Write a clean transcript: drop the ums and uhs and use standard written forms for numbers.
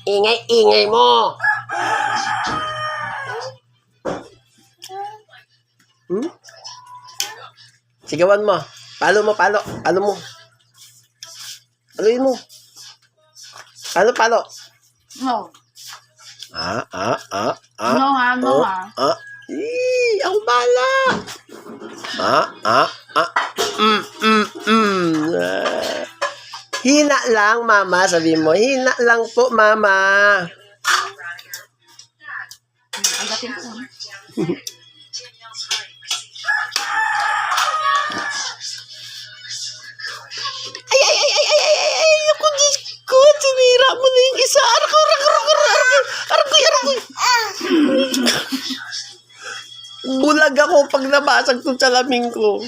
Ingay-ingay mo. Sigawan mo. Palo mo, palo. Palo mo. Paluin mo. Palo. No. No, ako bala. Hina lang, mama. Sabi mo, hina lang po, mama. Agatin ko. Ay, ako, Diyos ko, sinira mo na yung isa. Aragoy. Bulag ako pag nabasag itong salamin ko.